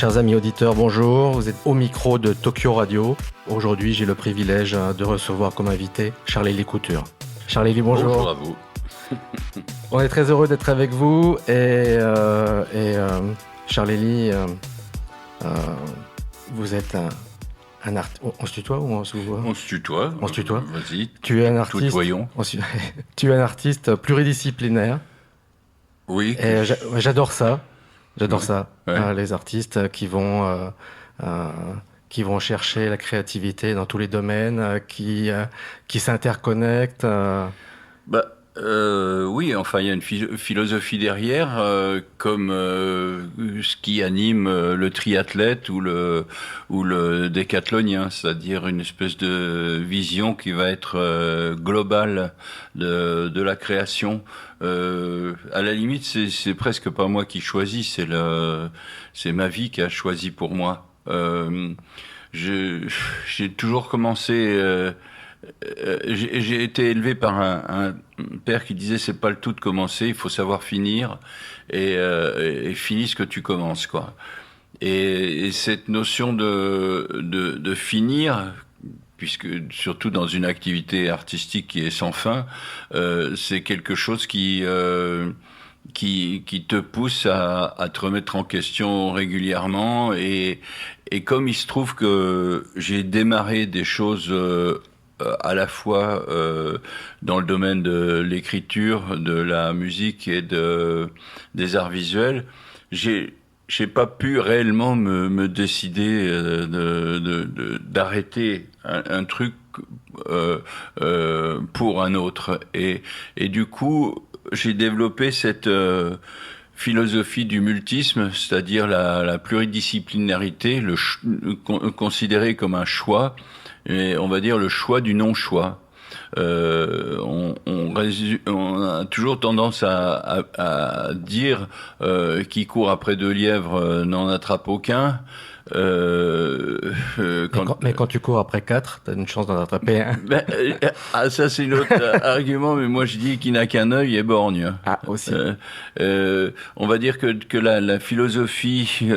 Chers amis auditeurs, bonjour. Vous êtes au micro de Tokyo Radio. Aujourd'hui, j'ai le privilège de recevoir comme invité Charlie Couture. Charlie, bonjour. Bonjour à vous. On est très heureux d'être avec vous et Charlie, vous êtes un artiste. On se tutoie ou on se voit ? On se tutoie. On se tutoie. Vas-y. Tu es un artiste. Tutoyons. Tu es un artiste pluridisciplinaire. Oui. Et j'adore ça. J'adore ça. Ouais. Les artistes qui vont chercher la créativité dans tous les domaines, qui s'interconnectent. Oui, enfin, il y a une philosophie derrière, comme ce qui anime le triathlète ou le décathlonien, c'est-à-dire une espèce de vision qui va être globale de la création. À la limite, c'est presque pas moi qui choisis, c'est ma vie qui a choisi pour moi. J'ai toujours commencé. J'ai été élevé par un père qui disait c'est pas le tout de commencer, il faut savoir finir et finis ce que tu commences, quoi. Et cette notion de finir, puisque surtout dans une activité artistique qui est sans fin, c'est quelque chose qui te pousse à te remettre en question régulièrement et comme il se trouve que j'ai démarré des choses à la fois dans le domaine de l'écriture, de la musique et des arts visuels, j'ai pas pu réellement me décider d'arrêter un truc pour un autre et du coup j'ai développé cette philosophie du multisme, c'est-à-dire la pluridisciplinarité, considéré comme un choix, et on va dire le choix du non-choix. On a toujours tendance à dire qui court après deux lièvres n'en attrape aucun. Mais quand tu cours après 4, t'as une chance d'en attraper un. Ça c'est l'autre argument, mais moi je dis qu'il n'a qu'un œil et borgne. Ah, aussi. On va dire que la philosophie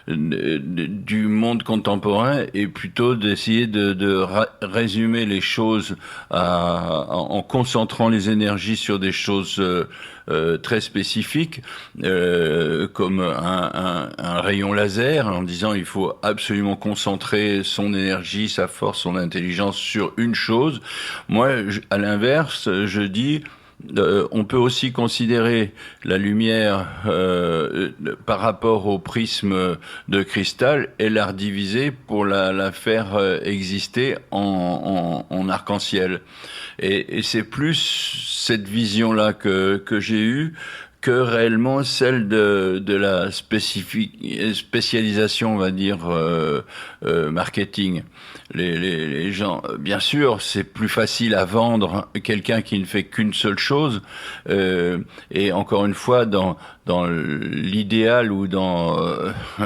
du monde contemporain est plutôt d'essayer de résumer les choses en concentrant les énergies sur des choses très spécifiques, comme un rayon laser, en disant il faut absolument concentrer son énergie, sa force, son intelligence sur une chose. Moi, à l'inverse, je dis on peut aussi considérer la lumière par rapport au prisme de cristal et la rediviser pour la faire exister en arc-en-ciel. Et c'est plus cette vision-là que j'ai eue que réellement celle de la spécialisation, on va dire, marketing. Les gens, bien sûr, c'est plus facile à vendre quelqu'un qui ne fait qu'une seule chose. Et encore une fois, dans l'idéal ou dans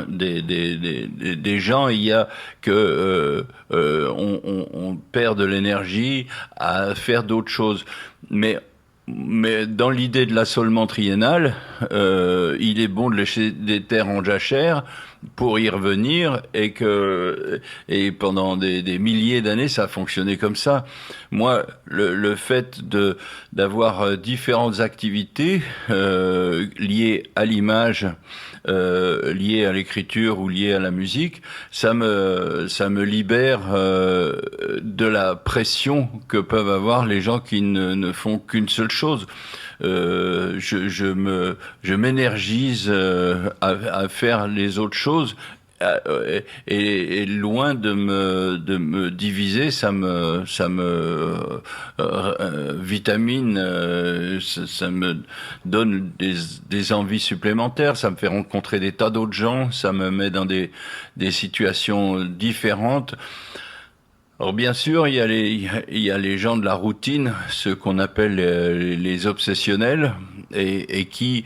des gens, il y a que on perd de l'énergie à faire d'autres choses. Mais dans l'idée de l'assolement triennal, il est bon de lécher des terres en jachère pour y revenir et pendant des milliers d'années ça a fonctionné comme ça. Moi, le fait d'avoir différentes activités liées à l'image, liées à l'écriture ou liées à la musique, ça me libère de la pression que peuvent avoir les gens qui ne font qu'une seule chose. Je m'énergise à faire les autres choses et loin de me diviser, ça me vitamine, ça me donne des envies supplémentaires, ça me fait rencontrer des tas d'autres gens, ça me met dans des situations différentes. Alors bien sûr, il y a les gens de la routine, ceux qu'on appelle les obsessionnels, et qui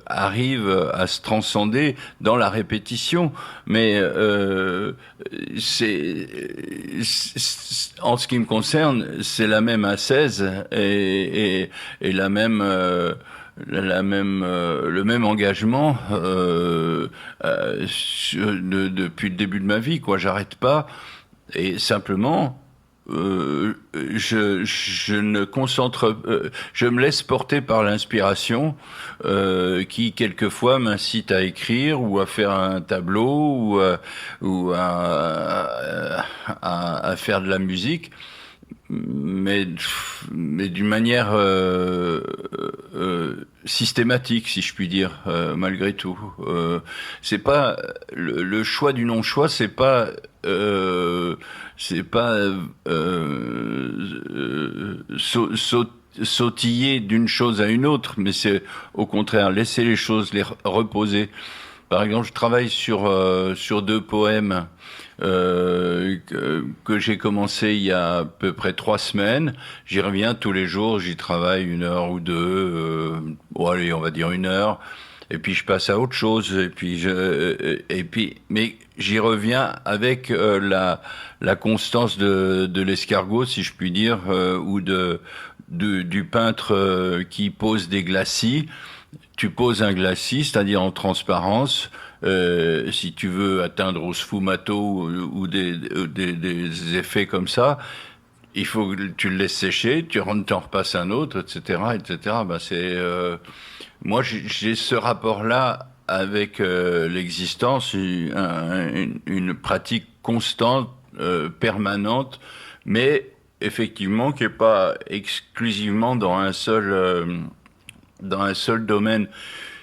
arrivent à se transcender dans la répétition. Mais en ce qui me concerne, c'est la même ascèse et la même le même engagement depuis le début de ma vie, quoi. J'arrête pas et simplement. Je ne concentre, je me laisse porter par l'inspiration qui quelquefois m'incite à écrire ou à faire un tableau ou à faire de la musique, mais d'une manière systématique, si je puis dire, malgré tout. C'est pas le choix du non-choix, c'est pas sautiller d'une chose à une autre, mais c'est au contraire laisser les choses les reposer. Par exemple, je travaille sur deux poèmes que j'ai commencé il y a à peu près 3 semaines. J'y reviens tous les jours, j'y travaille 1 heure ou 2, allez, on va dire 1 heure. Et puis je passe à autre chose. Mais j'y reviens avec la constance de l'escargot, si je puis dire, ou du peintre qui pose des glacis. Tu poses un glacis, c'est-à-dire en transparence. Si tu veux atteindre au sfumato ou des effets comme ça, il faut que tu le laisses sécher, t'en repasses un autre, etc., etc. Moi, j'ai ce rapport-là avec l'existence, une pratique constante, permanente, mais effectivement qui est pas exclusivement dans un seul domaine.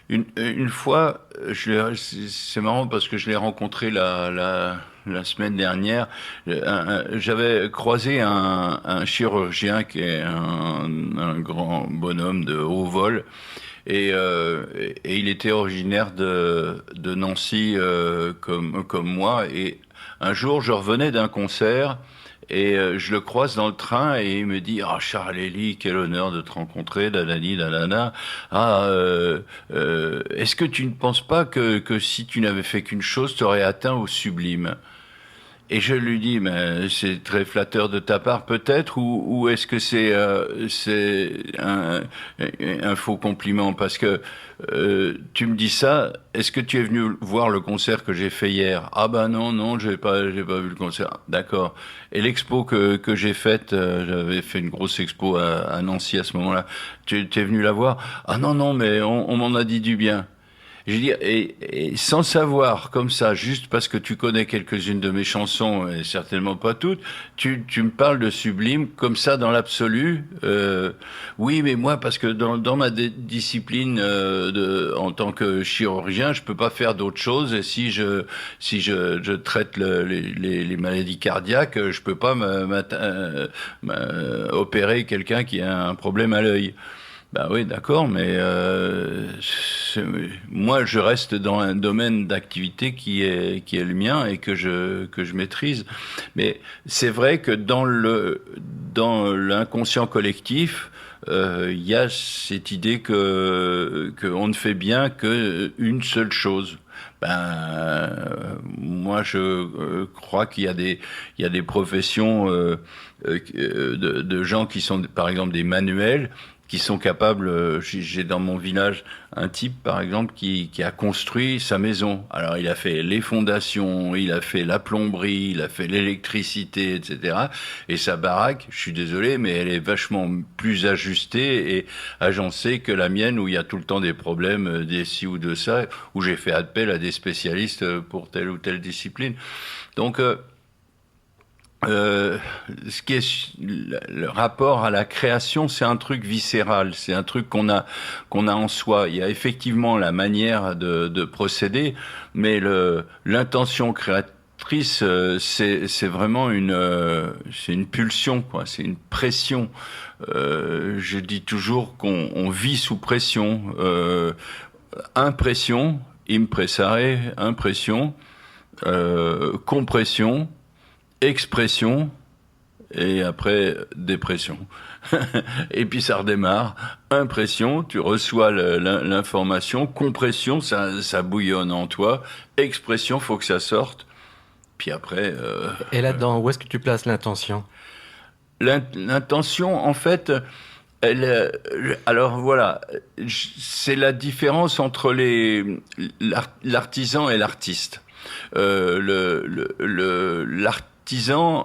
Une fois, c'est marrant parce que je l'ai rencontré la semaine dernière. J'avais croisé un chirurgien qui est un grand bonhomme de haut vol. Et il était originaire de Nancy comme moi. Et un jour, je revenais d'un concert et je le croise dans le train et il me dit: ah, Charles Elie, quel honneur de te rencontrer, dadani, dadana. Est-ce que tu ne penses pas que si tu n'avais fait qu'une chose, tu aurais atteint au sublime? Et je lui dis: mais c'est très flatteur de ta part peut-être, ou est-ce que c'est un faux compliment? Parce que tu me dis ça, est-ce que tu es venu voir le concert que j'ai fait hier? Ah ben non, j'ai pas vu le concert. D'accord. Et l'expo que j'ai faite, j'avais fait une grosse expo à Nancy à ce moment-là. Tu es venu la voir? Ah non, mais on m'en a dit du bien. Je veux dire, et sans savoir, comme ça, juste parce que tu connais quelques-unes de mes chansons, et certainement pas toutes, tu me parles de sublime, comme ça, dans l'absolu. Oui, mais moi, parce que dans ma discipline en tant que chirurgien, je peux pas faire d'autre chose, et si je traite les maladies cardiaques, je peux pas opérer quelqu'un qui a un problème à l'œil. Ben oui, d'accord, mais moi, je reste dans un domaine d'activité qui est le mien et que je maîtrise. Mais c'est vrai que dans l'inconscient collectif, il y a cette idée que on ne fait bien qu'une seule chose. Moi, je crois qu'il y a des professions de gens qui sont, par exemple, des manuels, qui sont capables. J'ai dans mon village un type, par exemple, qui a construit sa maison. Alors, il a fait les fondations, il a fait la plomberie, il a fait l'électricité, etc. Et sa baraque, je suis désolé, mais elle est vachement plus ajustée et agencée que la mienne, où il y a tout le temps des problèmes des ci ou de ça, où j'ai fait appel à des spécialistes pour telle ou telle discipline. Donc, ce qui est le rapport à la création, c'est un truc viscéral, c'est un truc qu'on a en soi. Il y a effectivement la manière de procéder, mais l'intention créatrice, c'est vraiment c'est une pulsion, quoi. C'est une pression. Je dis toujours qu'on vit sous pression. Impression, impressare, impression, compression, expression, et après dépression. Et puis ça redémarre. Impression, tu reçois l'information. Compression, ça bouillonne en toi. Expression, faut que ça sorte. Puis après... Et là-dedans, où est-ce que tu places l'intention? L'intention, en fait, Alors voilà, c'est la différence entre l'artisan et l'artiste. L'artisan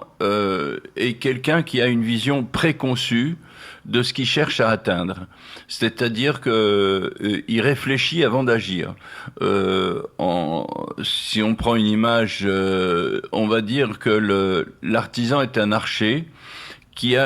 est quelqu'un qui a une vision préconçue de ce qu'il cherche à atteindre. C'est-à-dire que il réfléchit avant d'agir. Si on prend une image, on va dire que l'artisan est un archer qui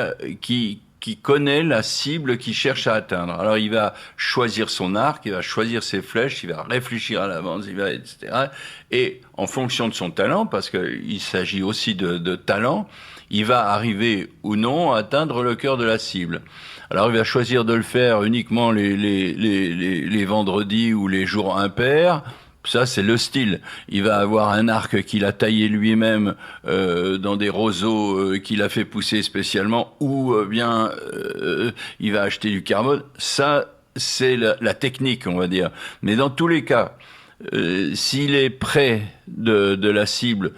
connaît la cible qu'il cherche à atteindre. Alors il va choisir son arc, il va choisir ses flèches, il va réfléchir à l'avance, etc. Et en fonction de son talent, parce qu'il s'agit aussi de talent, il va arriver ou non à atteindre le cœur de la cible. Alors il va choisir de le faire uniquement les vendredis ou les jours impairs. Ça, c'est le style. Il va avoir un arc qu'il a taillé lui-même dans des roseaux qu'il a fait pousser spécialement, ou bien il va acheter du carbone. Ça, c'est la technique, on va dire. Mais dans tous les cas, s'il est près de la cible,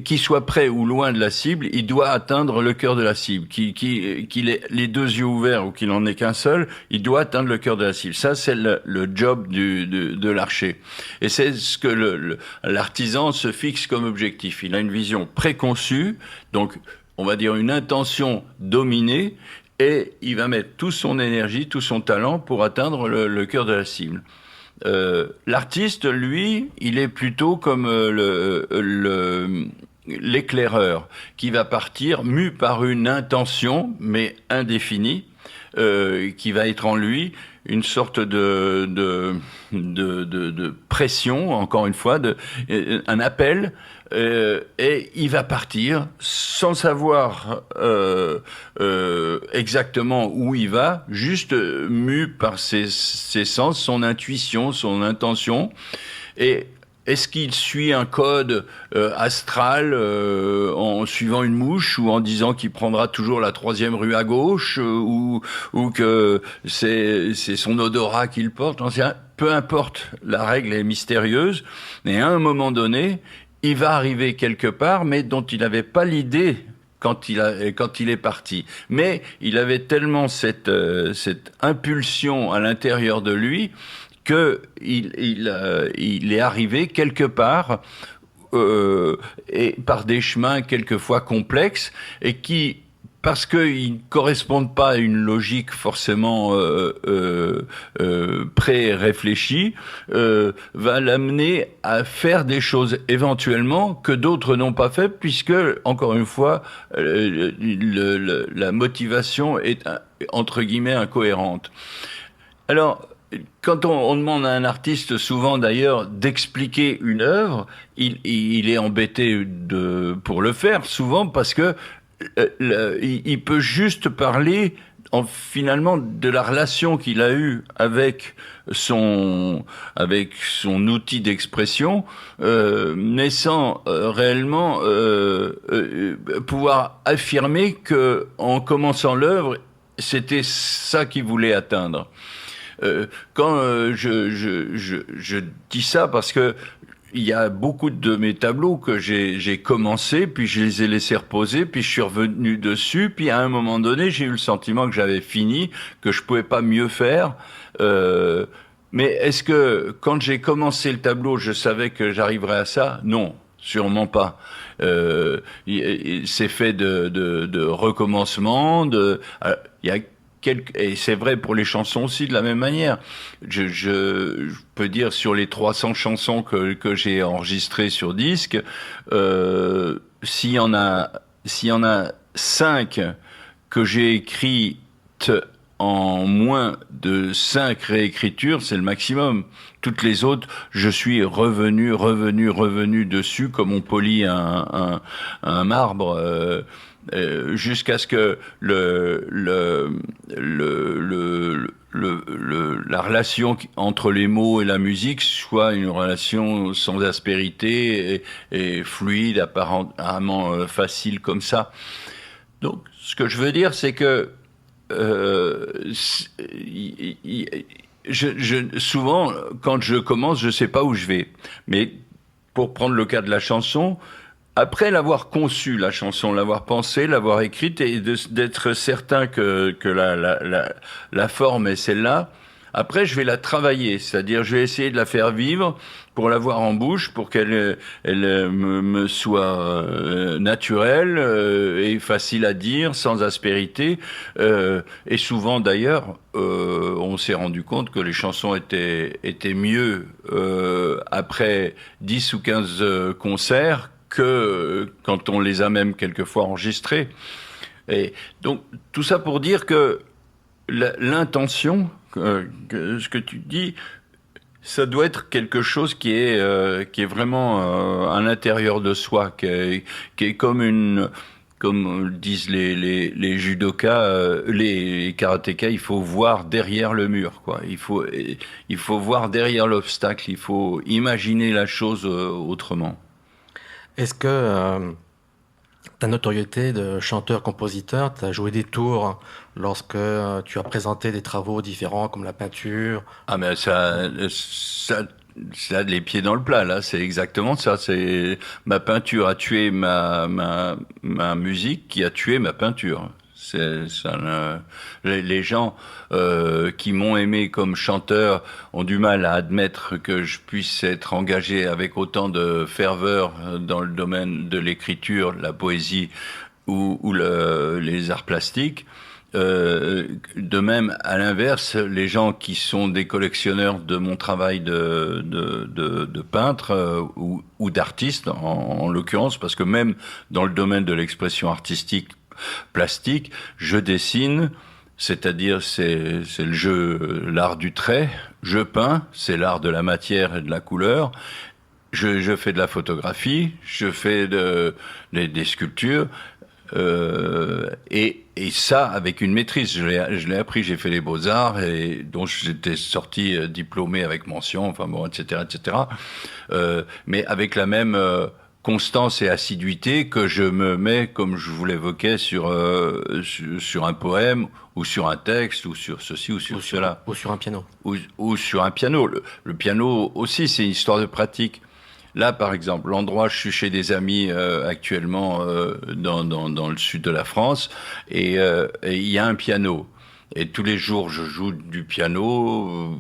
qu'il soit près ou loin de la cible, il doit atteindre le cœur de la cible. Qu'il ait les deux yeux ouverts ou qu'il n'en ait qu'un seul, il doit atteindre le cœur de la cible. Ça, c'est le job de l'archer. Et c'est ce que l'artisan se fixe comme objectif. Il a une vision préconçue, donc on va dire une intention dominée, et il va mettre toute son énergie, tout son talent pour atteindre le cœur de la cible. L'artiste, lui, il est plutôt comme l'éclaireur qui va partir mu par une intention, mais indéfinie, qui va être en lui une sorte de pression, encore une fois, un appel, et il va partir sans savoir exactement où il va, juste mu par ses sens, son intuition, son intention. Et est-ce qu'il suit un code astral en suivant une mouche, ou en disant qu'il prendra toujours la 3e rue à gauche, ou que c'est son odorat qu'il porte? Peu importe, la règle est mystérieuse, mais à un moment donné, il va arriver quelque part, mais dont il n'avait pas l'idée quand il est parti. Mais il avait tellement cette impulsion à l'intérieur de lui que il est arrivé quelque part, et par des chemins quelquefois complexes, et qui, parce qu'ils ne correspondent pas à une logique forcément pré-réfléchie, va l'amener à faire des choses éventuellement que d'autres n'ont pas fait, puisque, encore une fois, la motivation est, entre guillemets, incohérente. Alors, quand on demande à un artiste, souvent d'ailleurs, d'expliquer une œuvre, il est embêté pour le faire, souvent parce que il peut juste parler finalement de la relation qu'il a eue avec son outil d'expression, mais sans réellement pouvoir affirmer que, en commençant l'œuvre, c'était ça qu'il voulait atteindre. Quand je dis ça, parce que il y a beaucoup de mes tableaux que j'ai commencé, puis je les ai laissés reposer, puis je suis revenu dessus, puis à un moment donné, j'ai eu le sentiment que j'avais fini, que je pouvais pas mieux faire. Mais est-ce que quand j'ai commencé le tableau, je savais que j'arriverais à ça? Non, sûrement pas. C'est fait de recommencement, il y a et c'est vrai pour les chansons aussi de la même manière. Je peux dire, sur les 300 chansons que j'ai enregistrées sur disque, s'il y en a 5 que j'ai écrites en moins de 5 réécritures, c'est le maximum. Toutes les autres, je suis revenu dessus comme on polit un marbre. Jusqu'à ce que la relation entre les mots et la musique soit une relation sans aspérité et fluide, apparemment facile comme ça. Donc, ce que je veux dire, c'est que souvent, quand je commence, je sais pas où je vais. Mais pour prendre le cas de la chanson, après l'avoir conçue, la chanson, l'avoir pensée, l'avoir écrite, et d'être certain que la forme est celle-là, après je vais la travailler, c'est-à-dire je vais essayer de la faire vivre pour l'avoir en bouche, pour qu'elle me soit naturelle et facile à dire, sans aspérité. Et souvent d'ailleurs, on s'est rendu compte que les chansons étaient mieux après 10 ou 15 concerts que quand on les a même quelquefois enregistrés. Et donc tout ça pour dire que l'intention, ce que tu dis, ça doit être quelque chose qui est vraiment à l'intérieur de soi, qui est comme disent les judokas, les karatékas, il faut voir derrière le mur, quoi. Il faut voir derrière l'obstacle, il faut imaginer la chose autrement. Est-ce que ta notoriété de chanteur-compositeur t'a joué des tours lorsque tu as présenté des travaux différents comme la peinture? Ah mais ça a les pieds dans le plat là, c'est exactement ça. C'est ma peinture a tué ma musique, qui a tué ma peinture. C'est ça. Les gens qui m'ont aimé comme chanteur ont du mal à admettre que je puisse être engagé avec autant de ferveur dans le domaine de l'écriture, la poésie ou les arts plastiques. De même, à l'inverse, les gens qui sont des collectionneurs de mon travail de peintre ou d'artiste, en l'occurrence, parce que même dans le domaine de l'expression artistique plastique, je dessine, c'est-à-dire c'est le jeu, l'art du trait. Je peins, c'est l'art de la matière et de la couleur. Je fais de la photographie, je fais des sculptures. Et ça avec une maîtrise, je l'ai appris, j'ai fait les beaux-arts et dont j'étais sorti diplômé avec mention, enfin bon, etc., etc. Mais avec la même constance et assiduité que je me mets, comme je vous l'évoquais, sur un poème ou sur un texte ou sur ceci ou sur cela, ou sur un piano, ou sur un piano. Le piano aussi, c'est une histoire de pratique. Là, par exemple, l'endroit, je suis chez des amis actuellement dans le sud de la France, et il y a un piano. Et tous les jours, je joue du piano,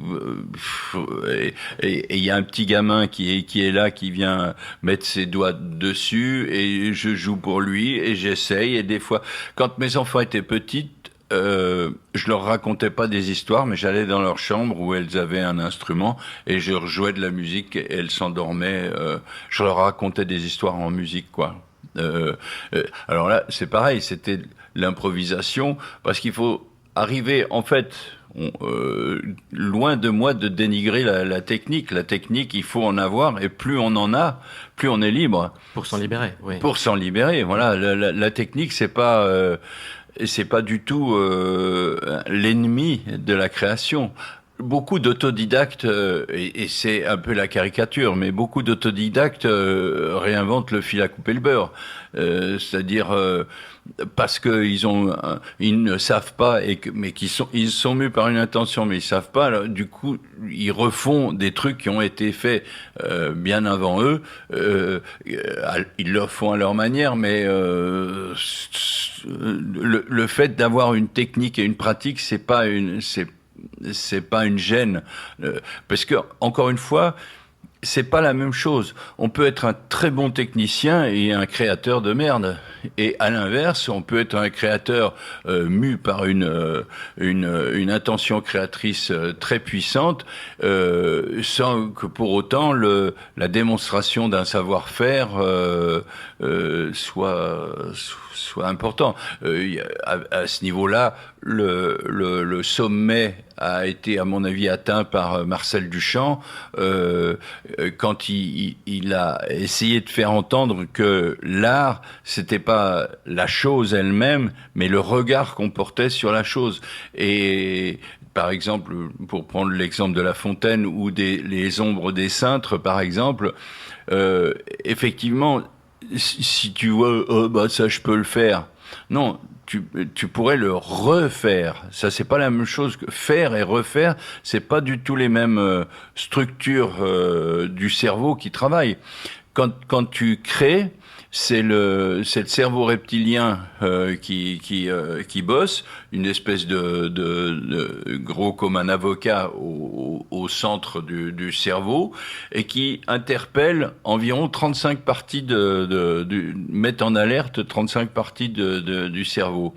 et il y a un petit gamin qui est là, qui vient mettre ses doigts dessus, et je joue pour lui, et j'essaye. Et des fois, quand mes enfants étaient petits, je leur racontais pas des histoires, mais j'allais dans leur chambre où elles avaient un instrument et je jouais de la musique et elles s'endormaient. Je leur racontais des histoires en musique, quoi. Alors là, c'est pareil, c'était l'improvisation, parce qu'il faut arriver, en fait, loin de moi de dénigrer la technique. La technique, il faut en avoir, et plus on en a, plus on est libre. Pour s'en libérer, oui. Pour s'en libérer, voilà. La technique, c'est pas du tout l'ennemi de la création. Beaucoup d'autodidactes, et c'est un peu la caricature, mais beaucoup d'autodidactes réinventent le fil à couper le beurre. C'est-à-dire parce que ils ne savent pas, mais ils sont mus par une intention, mais ils savent pas. Alors, du coup, ils refont des trucs qui ont été faits bien avant eux. Ils le font à leur manière, mais le fait d'avoir une technique et une pratique, c'est pas une gêne, parce que encore une fois, c'est pas la même chose. On peut être un très bon technicien et un créateur de merde. Et à l'inverse, on peut être un créateur mu par une intention créatrice très puissante, sans que pour autant la démonstration d'un savoir-faire soit important. À ce niveau-là, le sommet a été, à mon avis, atteint par Marcel Duchamp quand il a essayé de faire entendre que l'art, c'était pas la chose elle-même, mais le regard qu'on portait sur la chose. Et par exemple, pour prendre l'exemple de La Fontaine ou les ombres des cintres, par exemple, effectivement, si tu vois, ça je peux le faire. Non, tu pourrais le refaire. Ça, c'est pas la même chose que faire et refaire. C'est pas du tout les mêmes structures du cerveau qui travaillent. quand tu crées, c'est le cerveau reptilien qui bosse, une espèce de gros comme un avocat au centre du cerveau, et qui interpelle environ 35 parties met en alerte 35 parties du cerveau.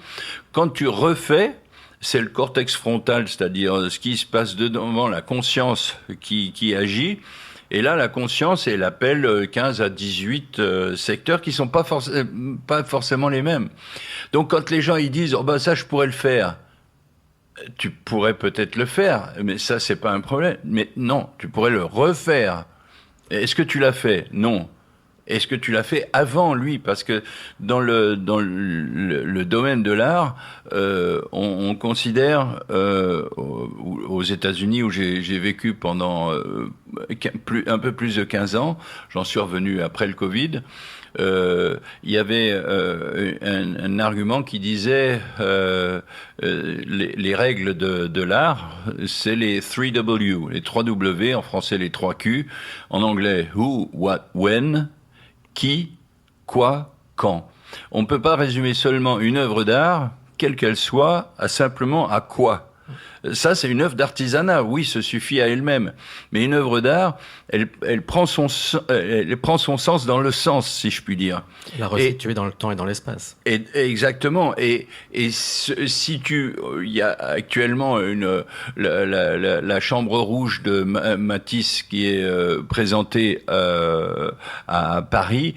Quand tu refais, c'est le cortex frontal, c'est-à-dire ce qui se passe devant la conscience qui agit. Et là, la conscience, elle appelle 15 à 18 secteurs qui sont pas forcément les mêmes. Donc, quand les gens ils disent, oh ben ça, je pourrais le faire, tu pourrais peut-être le faire, mais ça, c'est pas un problème. Mais non, tu pourrais le refaire. Est-ce que tu l'as fait? Non. Est-ce que tu l'as fait avant lui? Parce que dans le domaine de l'art, on considère aux États-Unis où j'ai vécu pendant un peu plus de 15 ans, j'en suis revenu après le Covid. Il y avait un argument qui disait les règles de l'art, c'est les 3W, les 3W, en français les 3Q, en anglais who, what, when, qui, quoi, quand. On ne peut pas résumer seulement une œuvre d'art, quelle qu'elle soit, à simplement à quoi. Ça, c'est une œuvre d'artisanat, oui, ça suffit à elle-même. Mais une œuvre d'art, elle prend son sens dans le sens, si je puis dire. La resituer dans le temps et dans l'espace. Exactement. Et si il y a actuellement la Chambre rouge de Matisse qui est présentée à Paris.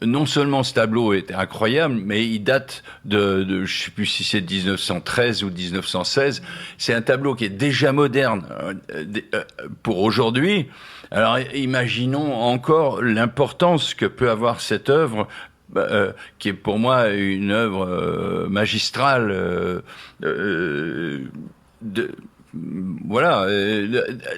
Non seulement ce tableau est incroyable, mais il date de je sais plus si c'est 1913 ou 1916. C'est un tableau qui est déjà moderne pour aujourd'hui. Alors imaginons encore l'importance que peut avoir cette œuvre, qui est pour moi une œuvre magistrale. Voilà,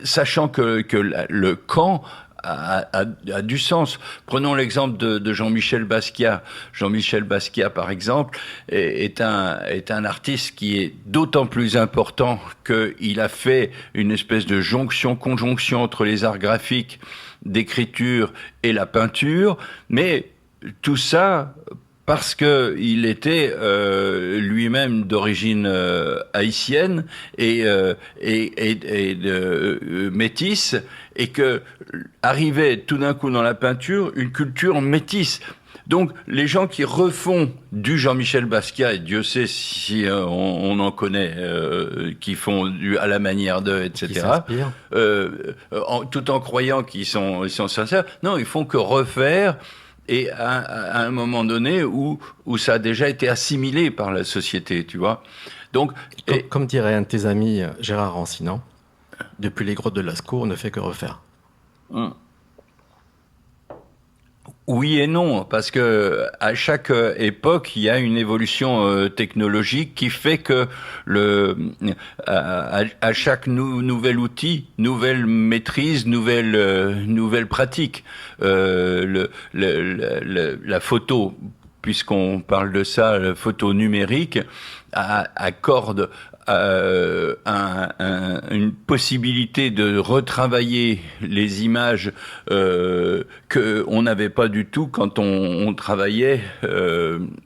sachant que le camp a du sens. Prenons l'exemple de Jean-Michel Basquiat. Jean-Michel Basquiat, par exemple, est un artiste qui est d'autant plus important qu'il a fait une espèce de conjonction entre les arts graphiques, d'écriture et la peinture, mais tout ça parce que il était lui-même d'origine haïtienne et métisse, et que arrivait tout d'un coup dans la peinture une culture métisse. Donc les gens qui refont du Jean-Michel Basquiat, et Dieu sait si on en connaît, qui font du à la manière d'eux, etc., tout en croyant qu'ils sont sincères, non, ils font que refaire. Et à un moment donné où ça a déjà été assimilé par la société, tu vois. Donc, comme dirait un de tes amis, Gérard Rancinan, depuis les grottes de Lascaux, on ne fait que refaire. Oui et non, parce que à chaque époque, il y a une évolution technologique qui fait que à chaque nouvel outil, nouvelle maîtrise, nouvelle pratique, la photo, puisqu'on parle de ça, la photo numérique accorde une possibilité de retravailler les images que on n'avait pas du tout quand on travaillait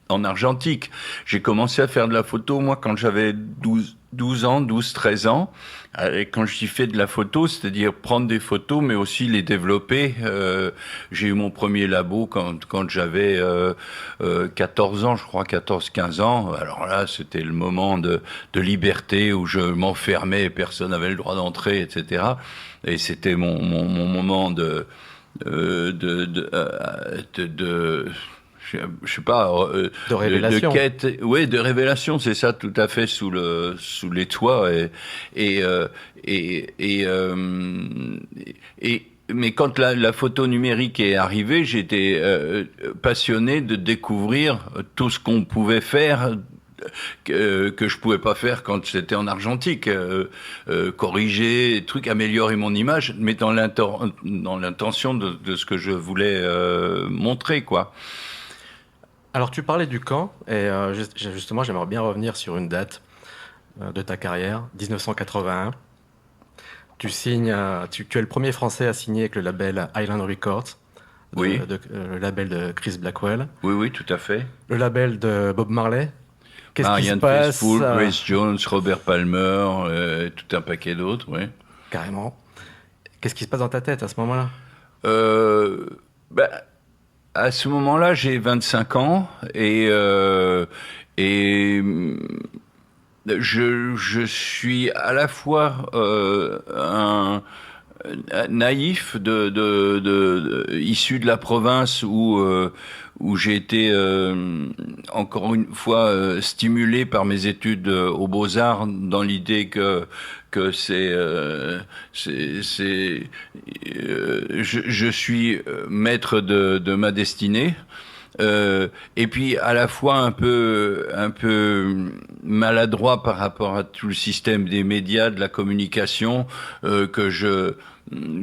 en argentique. J'ai commencé à faire de la photo, moi, quand j'avais 12 ans, 13 ans. Et quand je dis fait de la photo, c'est-à-dire prendre des photos, mais aussi les développer. J'ai eu mon premier labo quand j'avais 14 ans, je crois, 14-15 ans. Alors là, c'était le moment de liberté où je m'enfermais, personne n'avait le droit d'entrer, etc. Et c'était mon moment de je sais pas, de révélation. De quête, oui, de révélation, c'est ça, tout à fait, sous les toits mais quand la photo numérique est arrivée, j'étais passionné de découvrir tout ce qu'on pouvait faire que je pouvais pas faire quand j'étais en argentique, corriger, améliorer mon image, mais dans l'intention de ce que je voulais montrer, quoi. Alors, tu parlais du camp, et justement, j'aimerais bien revenir sur une date de ta carrière, 1981. Tu es le premier Français à signer avec le label Island Records, Oui, le label de Chris Blackwell, oui, oui, tout à fait. le label de Bob Marley. Qu'est-ce qui se Marianne passe Faithfull, Grace Jones, Robert Palmer, tout un paquet d'autres, oui. carrément? Qu'est-ce qui se passe dans ta tête à ce moment-là? Euh, bah, à ce moment-là, j'ai 25 ans et je suis à la fois un naïf issu de la province où j'ai été encore une fois stimulé par mes études aux Beaux-Arts dans l'idée que je suis maître de ma destinée. Et puis à la fois un peu maladroit par rapport à tout le système des médias, de la communication,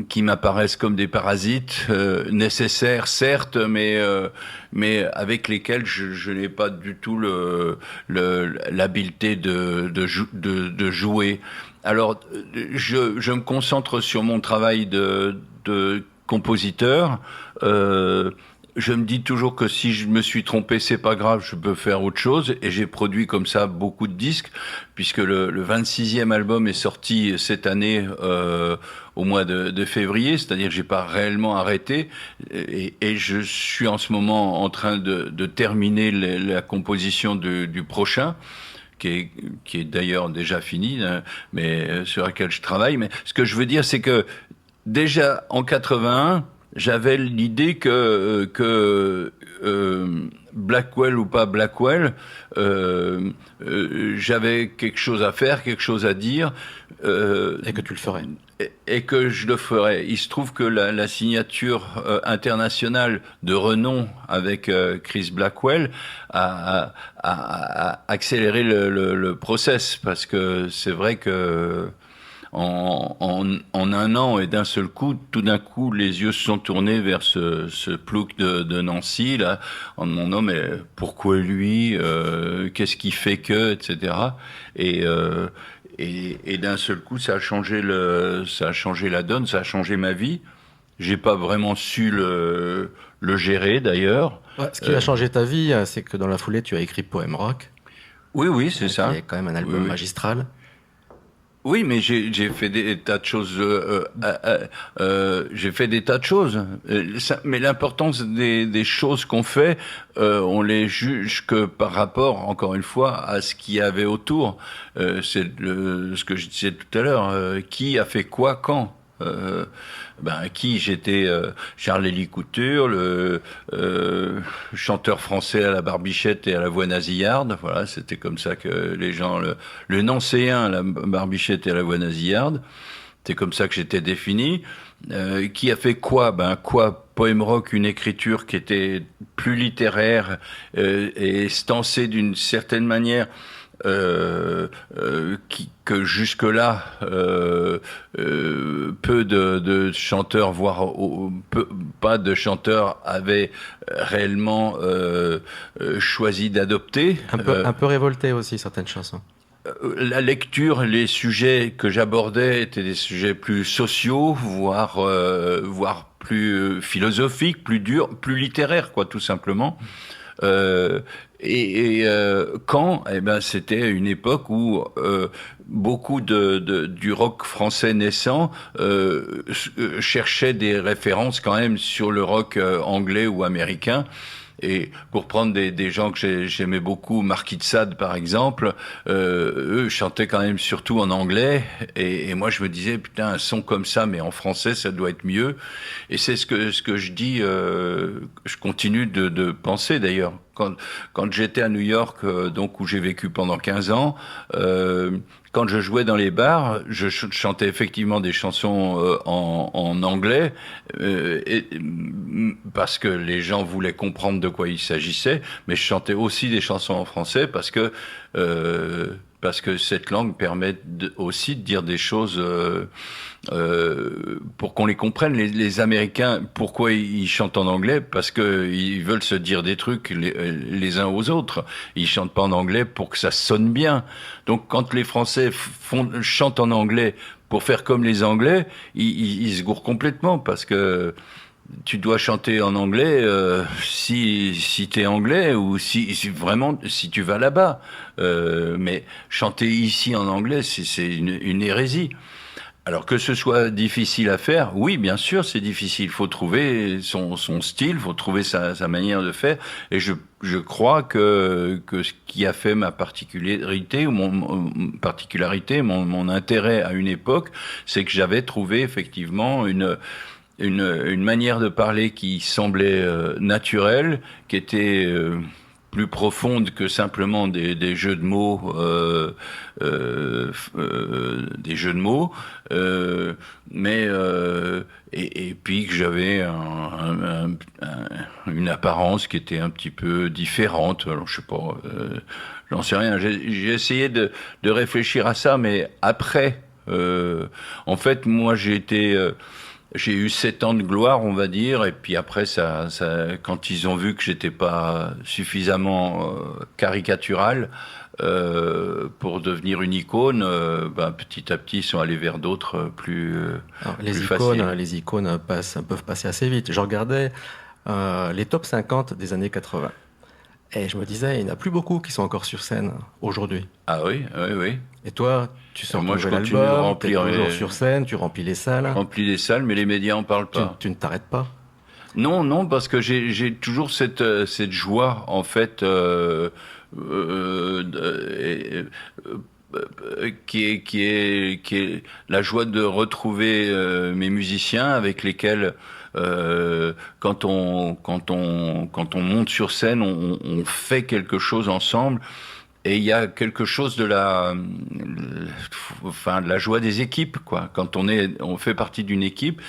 qui m'apparaissent comme des parasites nécessaires certes, mais avec lesquels je n'ai pas du tout l'habileté de jouer. Alors je me concentre sur mon travail de compositeur. Je me dis toujours que si je me suis trompé, c'est pas grave, je peux faire autre chose. Et j'ai produit comme ça beaucoup de disques, puisque le 26e album est sorti cette année au mois de février, c'est-à-dire que j'ai pas réellement arrêté. Et je suis en ce moment en train de terminer la composition du prochain, qui est d'ailleurs déjà fini, hein, mais sur laquelle je travaille. Mais ce que je veux dire, c'est que déjà en 81, j'avais l'idée que Blackwell ou pas Blackwell, j'avais quelque chose à faire, quelque chose à dire, Et que tu le ferais. et que je le ferais. Il se trouve que la signature internationale de renom avec Chris Blackwell a accéléré le process, parce que c'est vrai que en un an et d'un seul coup, tout d'un coup, les yeux se sont tournés vers ce plouc de Nancy, là, en demandant mais pourquoi lui, qu'est-ce qui fait que, etc. Et d'un seul coup, ça a changé la donne, ça a changé ma vie. J'ai pas vraiment su le gérer d'ailleurs. Ouais, ce qui a changé ta vie, c'est que dans la foulée, tu as écrit Poème Rock, Oui, oui, c'est ça. qui est quand même un album Oui, oui. magistral. Oui, mais j'ai fait des tas de choses. J'ai fait des tas de choses. Mais l'importance des choses qu'on fait, on les juge que par rapport, encore une fois, à ce qu'il y avait autour. C'est ce que je disais tout à l'heure. Qui a fait quoi quand? Qui j'étais Charles-Élie Couture, le chanteur français à la barbichette et à la voix nasillarde. Voilà, c'était comme ça que les gens le nancéen à la barbichette et à la voix nasillarde. C'est comme ça que j'étais défini. Qui a fait quoi? Quoi? Poème rock, une écriture qui était plus littéraire et stancée d'une certaine manière. Que jusque-là peu de chanteurs, voire pas de chanteurs avaient réellement choisi d'adopter. Un peu révolté aussi, certaines chansons. La lecture, les sujets que j'abordais étaient des sujets plus sociaux, voire plus philosophiques, plus durs, plus littéraires, quoi, tout simplement. Quand, c'était une époque où beaucoup du rock français naissant cherchait des références quand même sur le rock anglais ou américain. Et pour prendre des gens que j'aimais beaucoup, Marquis de Sade par exemple, eux chantaient quand même surtout en anglais, et moi je me disais putain, un son comme ça mais en français ça doit être mieux. Et c'est ce que je dis, je continue de penser d'ailleurs. Quand j'étais à New York, donc où j'ai vécu pendant 15 ans, quand je jouais dans les bars, je chantais effectivement des chansons en anglais, parce que les gens voulaient comprendre de quoi il s'agissait, mais je chantais aussi des chansons en français parce que cette langue permet aussi de dire des choses pour qu'on les comprenne. Les Américains, pourquoi ils chantent en anglais? Parce que ils veulent se dire des trucs les uns aux autres. Ils chantent pas en anglais pour que ça sonne bien. Donc quand les Français chantent en anglais pour faire comme les Anglais, ils se gourrent complètement, parce que tu dois chanter en anglais si t'es anglais ou si vraiment si tu vas là-bas. Mais chanter ici en anglais, c'est une hérésie. Alors que ce soit difficile à faire, oui, bien sûr, c'est difficile. Il faut trouver son style, il faut trouver sa manière de faire. Et je crois que ce qui a fait ma particularité ou mon intérêt à une époque, c'est que j'avais trouvé effectivement une manière de parler qui semblait naturelle, qui était plus profonde que simplement des jeux de mots, des jeux de mots, mais et puis que j'avais une apparence qui était un petit peu différente. Alors je sais pas, j'en sais rien. J'ai essayé de réfléchir à ça, mais après, en fait, moi j'ai eu 7 ans de gloire, on va dire, et puis après, quand ils ont vu que j'étais pas suffisamment caricatural pour devenir une icône, petit à petit, ils sont allés vers d'autres Alors, plus faciles. les icônes peuvent passer assez vite. Je regardais les top 50 des années 80. Et je me disais, il n'y en a plus beaucoup qui sont encore sur scène aujourd'hui. Ah oui, oui, oui. Et toi, tu sors ton Moi, je nouvel continue de album, tu es remplir toujours sur scène, tu remplis les salles. remplis les salles, mais les médias en parlent pas. Tu ne t'arrêtes pas. Non, non, parce que j'ai toujours cette joie, en fait, qui est la joie de retrouver mes musiciens avec lesquels quand on monte sur scène, on fait quelque chose ensemble. Et il y a quelque chose de la joie des équipes, quoi. Quand on fait partie d'une équipe,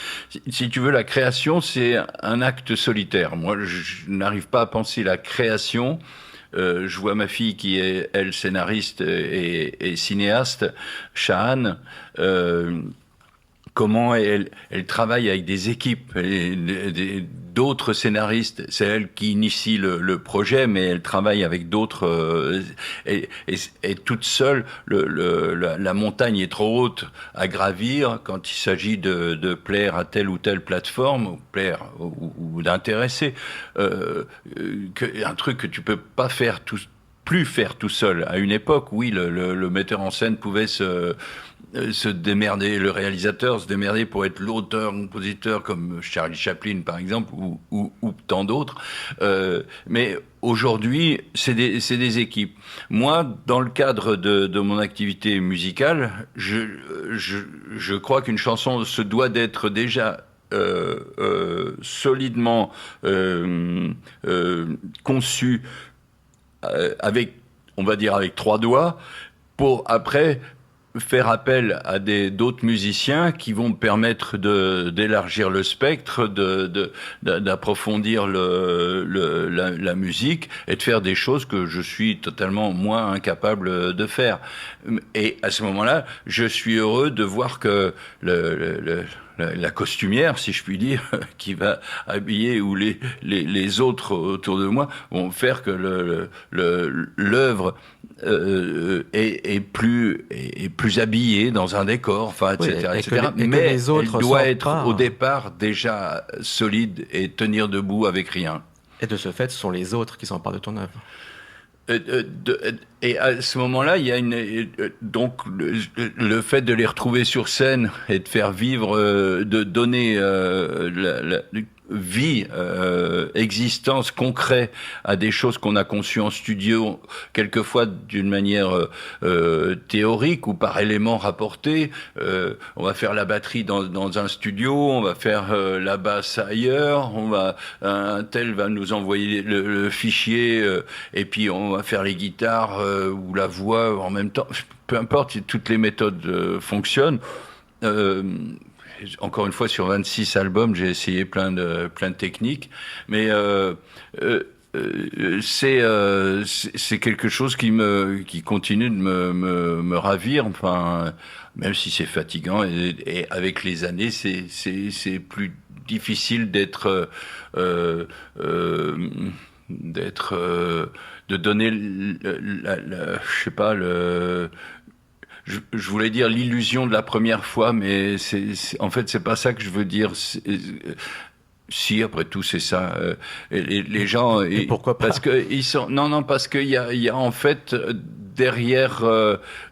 si tu veux, la création, c'est un acte solitaire. Moi, je n'arrive pas à penser la création. Je vois ma fille qui est, elle, scénariste et cinéaste, Shahan, comment elle travaille avec des équipes, d'autres scénaristes. C'est elle qui initie le projet, mais elle travaille avec d'autres. Et toute seule, la montagne est trop haute à gravir quand il s'agit de plaire à telle ou telle plateforme, ou plaire ou d'intéresser. Un truc que tu peux pas faire plus faire tout seul. À une époque, oui, le metteur en scène pouvait se démerder, le réalisateur se démerder pour être l'auteur, compositeur comme Charlie Chaplin par exemple ou tant d'autres. Mais aujourd'hui, c'est des équipes. Moi, dans le cadre de mon activité musicale, je crois qu'une chanson se doit d'être déjà solidement conçue avec, on va dire, avec 3 doigts, pour après faire appel à d'autres musiciens qui vont me permettre d'élargir le spectre, d'approfondir la musique et de faire des choses que je suis totalement moi incapable de faire. Et à ce moment-là, je suis heureux de voir que la costumière, si je puis dire, qui va habiller ou les autres autour de moi vont faire que l'œuvre est plus habillée dans un décor, enfin, Oui, etc., et que etc. les Mais autres elle doit sortent être pas. au départ déjà solide et tenir debout avec rien. Et de ce fait, ce sont les autres qui s'emparent de ton œuvre. Et à ce moment-là, il y a donc le fait de les retrouver sur scène et de faire vivre, de donner la vie, existence concrète à des choses qu'on a conçues en studio, quelquefois d'une manière théorique ou par éléments rapportés. On va faire la batterie dans un studio, on va faire la basse ailleurs, un tel va nous envoyer le fichier et puis on va faire les guitares ou la voix en même temps. Peu importe, toutes les méthodes fonctionnent. Encore une fois, sur 26 albums, j'ai essayé plein de techniques, mais c'est quelque chose qui continue de me ravir. Enfin, même si c'est fatigant et avec les années, c'est plus difficile de donner je sais pas je voulais dire l'illusion de la première fois, mais en fait c'est pas ça que je veux dire. Si, après tout, c'est ça. Les gens, Et pourquoi pas? parce que ils sont, non, parce qu'il y a en fait derrière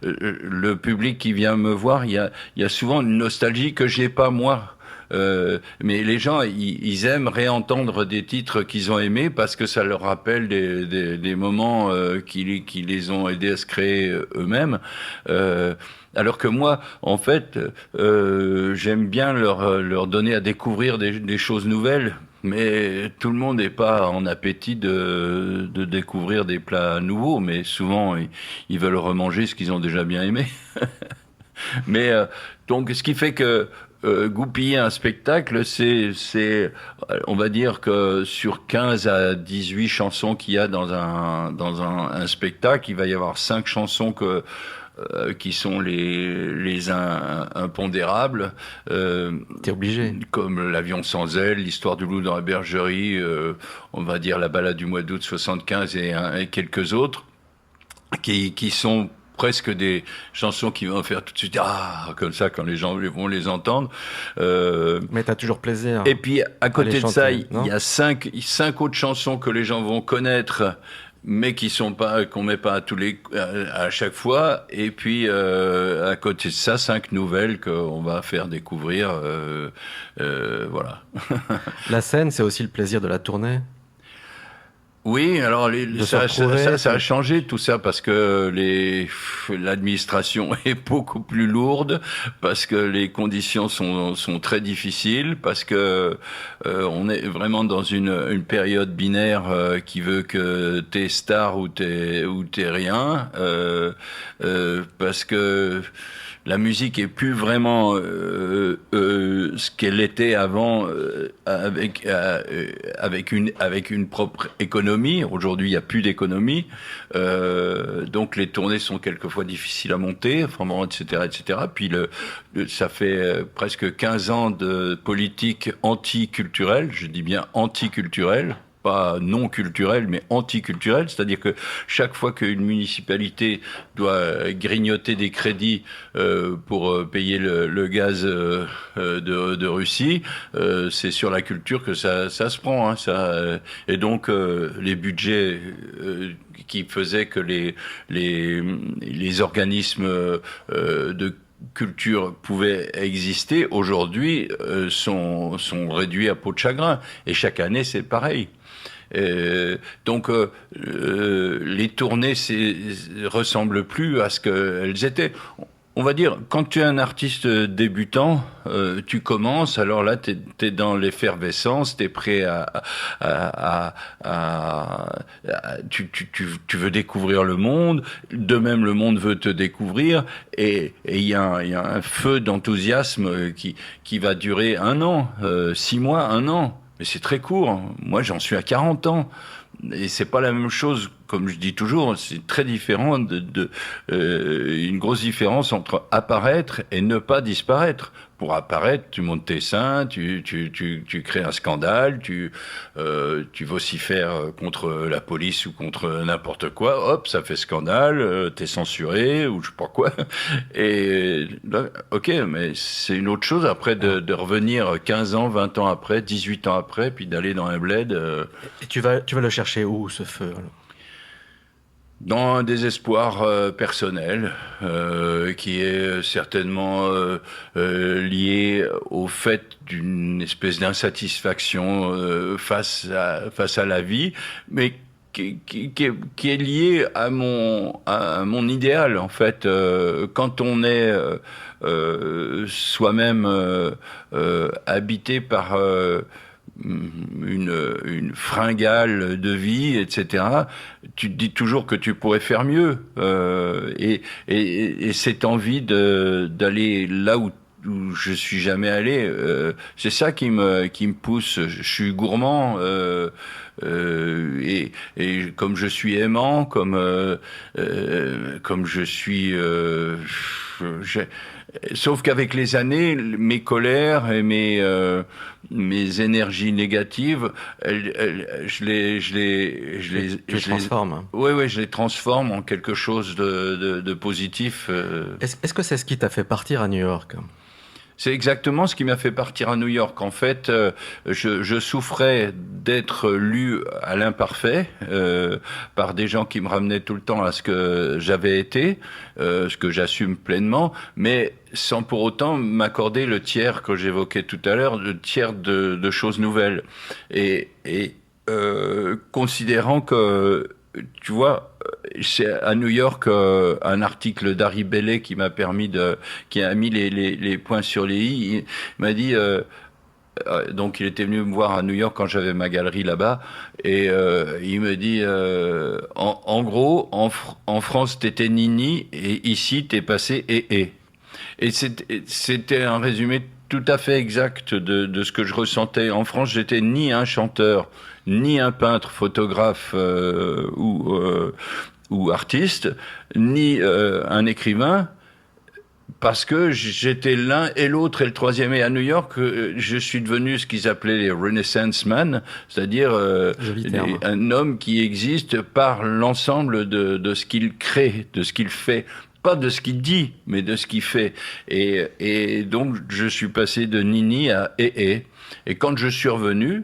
le public qui vient me voir, il y a souvent une nostalgie que j'ai pas moi. Mais les gens, ils aiment réentendre des titres qu'ils ont aimés parce que ça leur rappelle des moments qui les ont aidés à se créer eux-mêmes. Alors que moi, en fait, j'aime bien leur donner à découvrir des choses nouvelles. Mais tout le monde n'est pas en appétit de découvrir des plats nouveaux, mais souvent ils veulent remanger ce qu'ils ont déjà bien aimé. Mais donc, ce qui fait que goupiller un spectacle, on va dire que sur 15 à 18 chansons qu'il y a dans un spectacle, il va y avoir 5 chansons qui sont impondérables, T'es obligé. comme L'avion sans aile, L'histoire du loup dans la bergerie, on va dire La balade du mois d'août 75 et quelques autres, qui sont presque des chansons qui vont faire tout de suite comme ça quand les gens vont les entendre. Mais t'as toujours plaisir Et puis à à les côté de ça, chanter, il non? y a cinq autres chansons que les gens vont connaître, mais qui sont pas qu'on met pas à chaque fois. Et puis à côté de ça, 5 nouvelles qu'on va faire découvrir. Voilà. La scène, c'est aussi le plaisir de la tournée. Oui, alors De se retrouver, ça a changé tout ça parce que l'administration est beaucoup plus lourde, parce que les conditions sont très difficiles, parce que on est vraiment dans une période binaire qui veut que t'es star ou t'es rien, parce que la musique est plus vraiment ce qu'elle était avant, avec une propre économie. Aujourd'hui, il n'y a plus d'économie, donc les tournées sont quelquefois difficiles à monter, enfin bon, etc., etc. Puis ça fait presque 15 ans de politique anticulturelle, je dis bien anticulturelle, pas non culturel, mais anticulturel, c'est-à-dire que chaque fois qu'une municipalité doit grignoter des crédits pour payer le gaz de Russie, c'est sur la culture que ça se prend. Hein, et donc les budgets qui faisaient que les organismes de culture pouvaient exister, aujourd'hui sont réduits à peau de chagrin. Et chaque année, c'est pareil. Donc les tournées ressemblent plus à ce qu'elles étaient. On va dire, quand tu es un artiste débutant, tu commences, alors là, t'es dans l'effervescence, t'es prêt tu veux découvrir le monde, de même le monde veut te découvrir, et il y a un feu d'enthousiasme qui va durer 1 an, 6 mois, 1 an. Mais c'est très court. Moi, j'en suis à 40 ans. Et c'est pas la même chose, comme je dis toujours, c'est très différent une grosse différence entre apparaître et ne pas disparaître. Pour apparaître, tu montes tes seins, tu crées un scandale, tu vocifères contre la police ou contre n'importe quoi, hop, ça fait scandale, t'es censuré ou je sais pas quoi. Et là, ok, mais c'est une autre chose après de revenir 15 ans, 20 ans après, 18 ans après, puis d'aller dans un bled. Et tu vas le chercher où, ce feu, alors? Dans un désespoir personnel qui est certainement lié au fait d'une espèce d'insatisfaction face à la vie, mais qui est lié à mon idéal en fait. Quand on est soi-même habité par une fringale de vie, etc. Tu te dis toujours que tu pourrais faire mieux, et cette envie d'aller là où je suis jamais allé, c'est ça qui me pousse. Je suis gourmand, et comme je suis aimant, comme je suis sauf qu'avec les années, mes colères et mes énergies négatives, je les transformes. Oui, je les transforme en quelque chose de positif. Est-ce que c'est ce qui t'a fait partir à New York? C'est exactement ce qui m'a fait partir à New York. En fait, je souffrais d'être lu à l'imparfait par des gens qui me ramenaient tout le temps à ce que j'avais été, ce que j'assume pleinement, mais sans pour autant m'accorder le tiers que j'évoquais tout à l'heure, le tiers de choses nouvelles. Et considérant que, tu vois, c'est à New York un article d'Harry Bailey qui a mis les points sur les i. Il m'a dit, donc il était venu me voir à New York quand j'avais ma galerie là-bas, et il me dit, en gros, en France t'étais Nini, et ici t'es passé et. Et c'était un résumé tout à fait exact de ce que je ressentais. En France, j'étais ni un chanteur, ni un peintre, photographe ou artiste, ni un écrivain, parce que j'étais l'un et l'autre et le troisième. Et à New York, je suis devenu ce qu'ils appelaient les Renaissance Man, c'est-à-dire un homme qui existe par l'ensemble de ce qu'il crée, de ce qu'il fait. Pas de ce qu'il dit, mais de ce qu'il fait. Et donc, je suis passé de Nini à Et quand je suis revenu,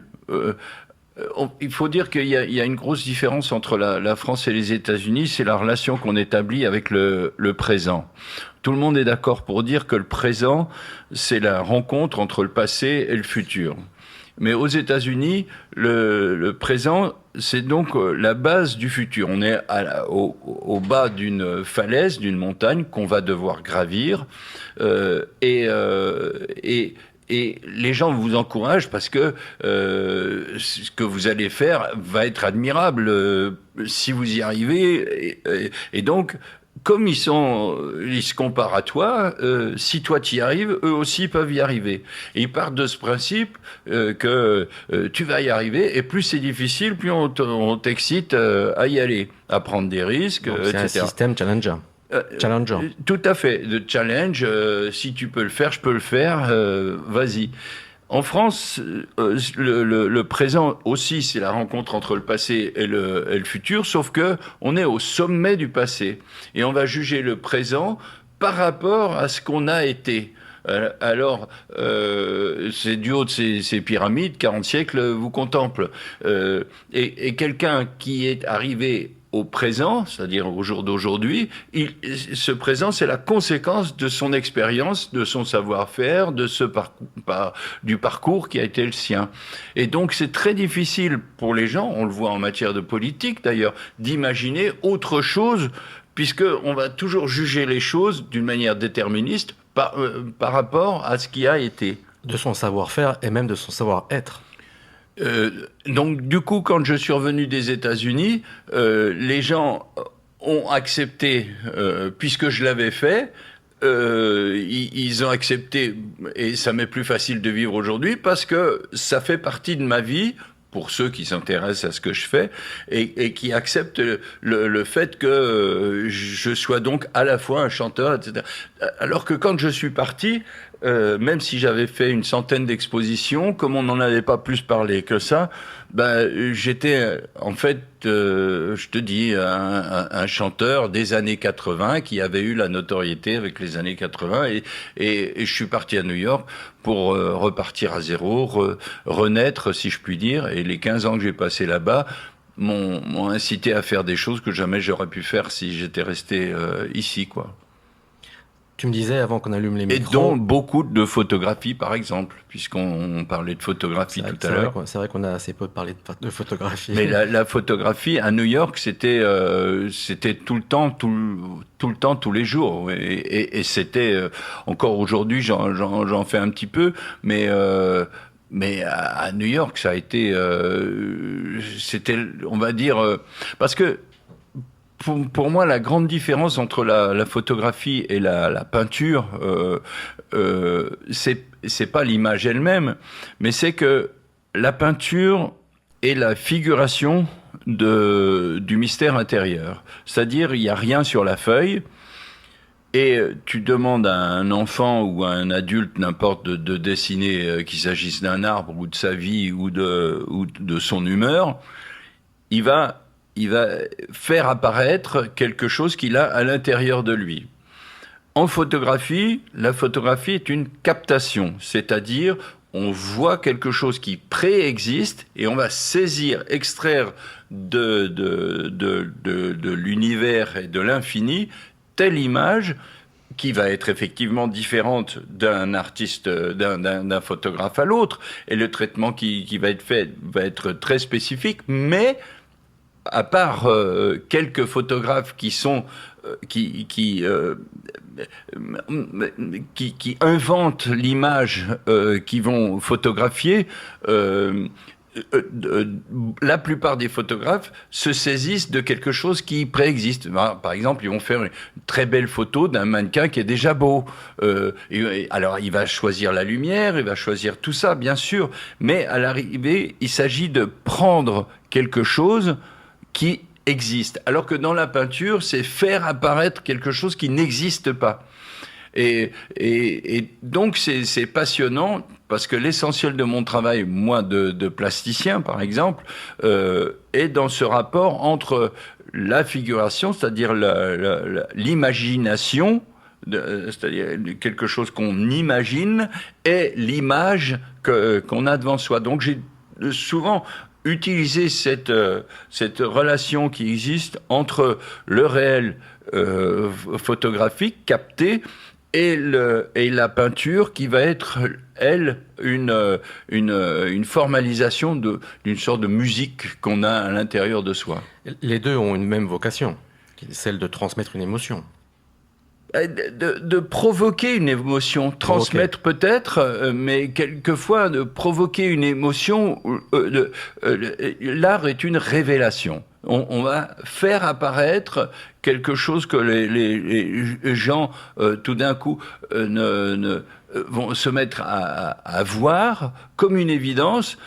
il faut dire qu'il y a une grosse différence entre la France et les États-Unis, c'est la relation qu'on établit avec le présent. Tout le monde est d'accord pour dire que le présent, c'est la rencontre entre le passé et le futur. Mais aux États-Unis, le présent, c'est donc la base du futur. On est au bas d'une falaise, d'une montagne qu'on va devoir gravir, et les gens vous encouragent parce que ce que vous allez faire va être admirable si vous y arrivez, et donc. Comme ils se comparent à toi, si toi t'y arrives, eux aussi peuvent y arriver. Et ils partent de ce principe que tu vas y arriver, et plus c'est difficile, plus on t'excite à y aller, à prendre des risques, Donc, c'est etc. un système challenger. Tout à fait, de challenge. Si tu peux le faire, je peux le faire. Vas-y. En France, le présent aussi, c'est la rencontre entre le passé et le futur, sauf que on est au sommet du passé et on va juger le présent par rapport à ce qu'on a été. Alors, c'est du haut de ces pyramides, 40 siècles vous contemple. Et quelqu'un qui est arrivé au présent, c'est-à-dire au jour d'aujourd'hui, ce présent, c'est la conséquence de son expérience, de son savoir-faire, du parcours qui a été le sien. Et donc, c'est très difficile pour les gens, on le voit en matière de politique d'ailleurs, d'imaginer autre chose, puisqu'on va toujours juger les choses d'une manière déterministe par rapport à ce qui a été. De son savoir-faire et même de son savoir-être. Donc du coup, quand je suis revenu des États-Unis, les gens ont accepté, puisque je l'avais fait, ils ont accepté, et ça m'est plus facile de vivre aujourd'hui parce que ça fait partie de ma vie. Pour ceux qui s'intéressent à ce que je fais et qui acceptent le fait que je sois donc à la fois un chanteur, etc. Alors que quand je suis parti, même si j'avais fait une centaine d'expositions, comme on n'en avait pas plus parlé que ça, j'étais en fait, je te dis, un chanteur des années 80 qui avait eu la notoriété avec les années 80 et je suis parti à New York pour repartir à zéro, renaître si je puis dire, et les 15 ans que j'ai passé là-bas m'ont incité à faire des choses que jamais j'aurais pu faire si j'étais resté ici, quoi. Tu me disais avant qu'on allume les micros... Et dont beaucoup de photographies, par exemple, puisqu'on parlait de photographie tout à l'heure. C'est vrai qu'on a assez peu parlé de photographie. Mais la photographie, à New York, c'était tout le temps, tous les jours. Et c'était, encore aujourd'hui, j'en fais un petit peu, mais à New York, ça a été... c'était, on va dire... parce que pour moi, la grande différence entre la photographie et la peinture, c'est pas l'image elle-même, mais c'est que la peinture est la figuration du mystère intérieur. C'est-à-dire, il n'y a rien sur la feuille, et tu demandes à un enfant ou à un adulte, n'importe, de dessiner, qu'il s'agisse d'un arbre ou de sa vie ou de son humeur, il va faire apparaître quelque chose qu'il a à l'intérieur de lui. En photographie, la photographie est une captation, c'est-à-dire on voit quelque chose qui préexiste et on va saisir, extraire de l'univers et de l'infini telle image qui va être effectivement différente d'un artiste, d'un photographe à l'autre, et le traitement qui va être fait va être très spécifique, mais à part quelques photographes qui sont qui inventent l'image qu'ils vont photographier, la plupart des photographes se saisissent de quelque chose qui préexiste. Par exemple, ils vont faire une très belle photo d'un mannequin qui est déjà beau. Alors, il va choisir la lumière, il va choisir tout ça, bien sûr, mais à l'arrivée, il s'agit de prendre quelque chose qui existe. Alors que dans la peinture, c'est faire apparaître quelque chose qui n'existe pas. Et donc, c'est passionnant, parce que l'essentiel de mon travail, moi, de plasticien, par exemple, est dans ce rapport entre la figuration, c'est-à-dire l'imagination, c'est-à-dire quelque chose qu'on imagine, et l'image qu'on a devant soi. Donc, j'ai souvent utilisé cette relation qui existe entre le réel photographique capté et la peinture qui va être, elle, une formalisation d'une sorte de musique qu'on a à l'intérieur de soi. Les deux ont une même vocation, qui est celle de transmettre une émotion. De provoquer une émotion, transmettre peut-être, mais quelquefois de provoquer une émotion. L'art est une révélation. On va faire apparaître quelque chose que les gens, tout d'un coup, vont se mettre à voir comme une évidence,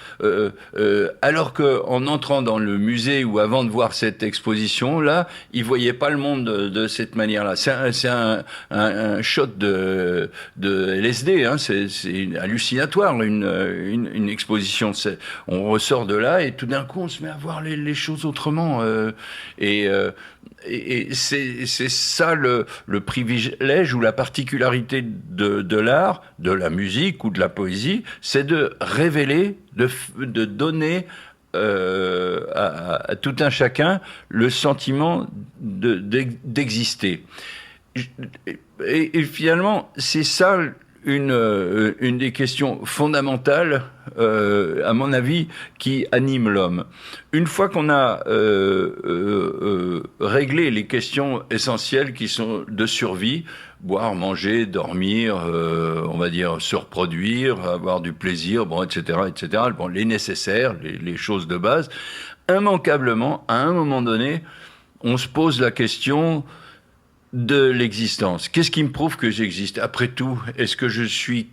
alors qu'en entrant dans le musée ou avant de voir cette exposition-là, ils voyaient pas le monde de cette manière-là. C'est un shot de LSD, hein, c'est hallucinatoire, une exposition. On ressort de là et tout d'un coup, on se met à voir les choses autrement. Et c'est ça le privilège ou la particularité de l'art, de la musique ou de la poésie, c'est de révéler, de donner à tout un chacun le sentiment d'exister. Et finalement, c'est ça une des questions fondamentales, à mon avis, qui anime l'homme. Une fois qu'on a réglé les questions essentielles qui sont de survie, boire, manger, dormir, on va dire se reproduire, avoir du plaisir, bon, etc., etc., bon, les nécessaires, les choses de base, immanquablement, à un moment donné, on se pose la question de l'existence. Qu'est-ce qui me prouve que j'existe? Après tout, est-ce que je suis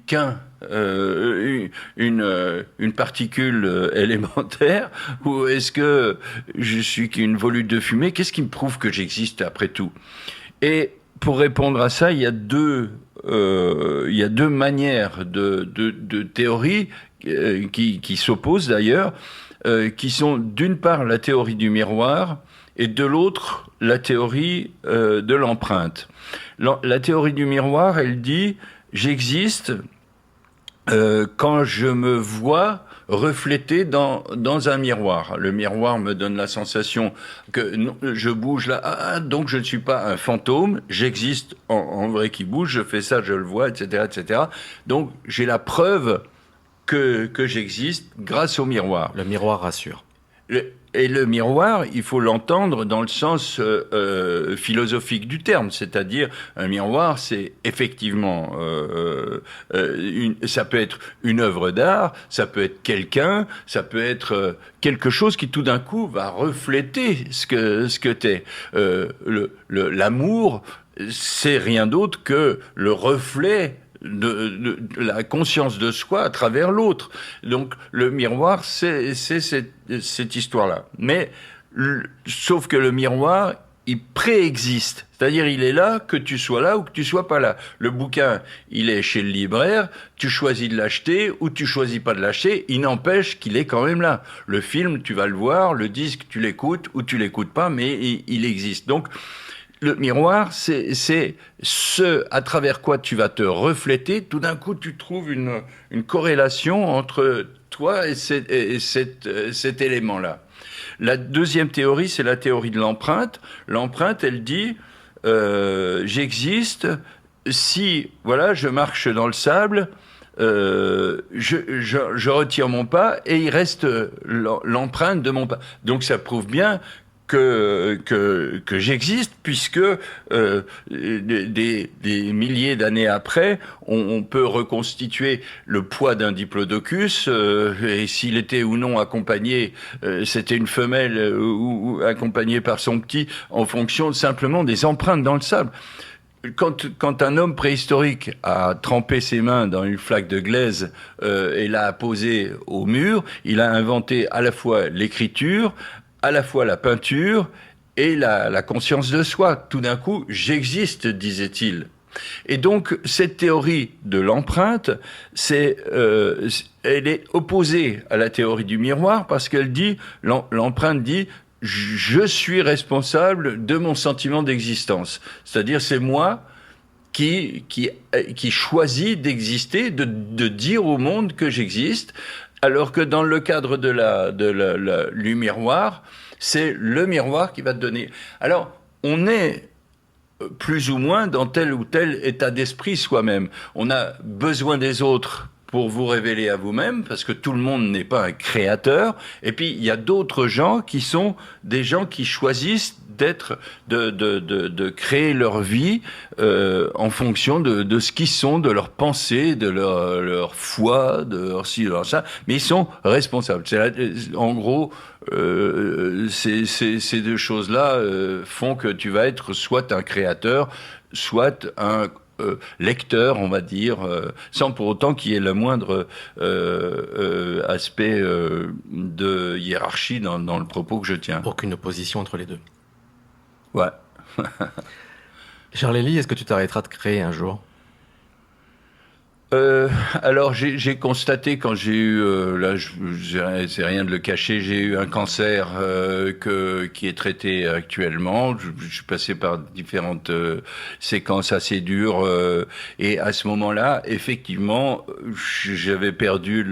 une particule élémentaire, ou est-ce que je suis qu'une volute de fumée? Qu'est-ce qui me prouve que j'existe après tout? Et pour répondre à ça, il y a deux manières de théorie qui s'opposent d'ailleurs, qui sont d'une part la théorie du miroir, et de l'autre, la théorie de l'empreinte. La théorie du miroir, elle dit « j'existe quand je me vois reflété dans un miroir. Le miroir me donne la sensation que je bouge là, donc je ne suis pas un fantôme, j'existe en vrai qui bouge, je fais ça, je le vois, etc., etc. Donc j'ai la preuve que j'existe grâce au miroir. Le miroir rassure. Et le miroir, il faut l'entendre dans le sens philosophique du terme, c'est-à-dire un miroir, c'est effectivement, ça peut être une œuvre d'art, ça peut être quelqu'un, ça peut être quelque chose qui tout d'un coup va refléter ce que t'es. L'amour, c'est rien d'autre que le reflet de la conscience de soi à travers l'autre. Donc le miroir, c'est cette histoire-là. Mais sauf que le miroir, il préexiste. C'est-à-dire, il est là, que tu sois là ou que tu sois pas là. Le bouquin, il est chez le libraire, tu choisis de l'acheter ou tu choisis pas de l'acheter, il n'empêche qu'il est quand même là. Le film, tu vas le voir, le disque, tu l'écoutes ou tu l'écoutes pas, mais il existe. Donc, le miroir, c'est ce à travers quoi tu vas te refléter. Tout d'un coup, tu trouves une corrélation entre toi et cet élément-là. La deuxième théorie, c'est la théorie de l'empreinte. L'empreinte, elle dit j'existe si, voilà, je marche dans le sable, je retire mon pas et il reste l'empreinte de mon pas. Donc ça prouve bien que j'existe, puisque des milliers d'années après, on peut reconstituer le poids d'un diplodocus, et s'il était ou non accompagné, c'était une femelle ou accompagné par son petit, en fonction simplement des empreintes dans le sable. Quand un homme préhistorique a trempé ses mains dans une flaque de glaise et l'a posée au mur, il a inventé à la fois l'écriture, à la fois la peinture et la conscience de soi. Tout d'un coup, j'existe, disait-il. Et donc, cette théorie de l'empreinte, elle est opposée à la théorie du miroir parce qu'elle dit, l'empreinte dit, je suis responsable de mon sentiment d'existence. C'est-à-dire, c'est moi qui choisis d'exister, de dire au monde que j'existe, alors que dans le cadre du miroir, c'est le miroir qui va te donner. Alors, on est plus ou moins dans tel ou tel état d'esprit soi-même. On a besoin des autres pour vous révéler à vous-même, parce que tout le monde n'est pas un créateur. Et puis, il y a d'autres gens qui sont des gens qui choisissent de créer leur vie en fonction de ce qu'ils sont, de leurs pensées, de leur foi, de leur ci, de leur ça. Mais ils sont responsables. En gros, ces deux choses-là font que tu vas être soit un créateur, soit un lecteur, on va dire, sans pour autant qu'il y ait le moindre aspect de hiérarchie dans le propos que je tiens. Aucune opposition entre les deux. Ouais. Charles-Élie, est-ce que tu t'arrêteras de créer un jour ? Alors j'ai constaté quand j'ai eu c'est rien de le cacher, j'ai eu un cancer qui est traité actuellement. Je suis passé par différentes séquences assez dures et à ce moment-là, effectivement, j'avais perdu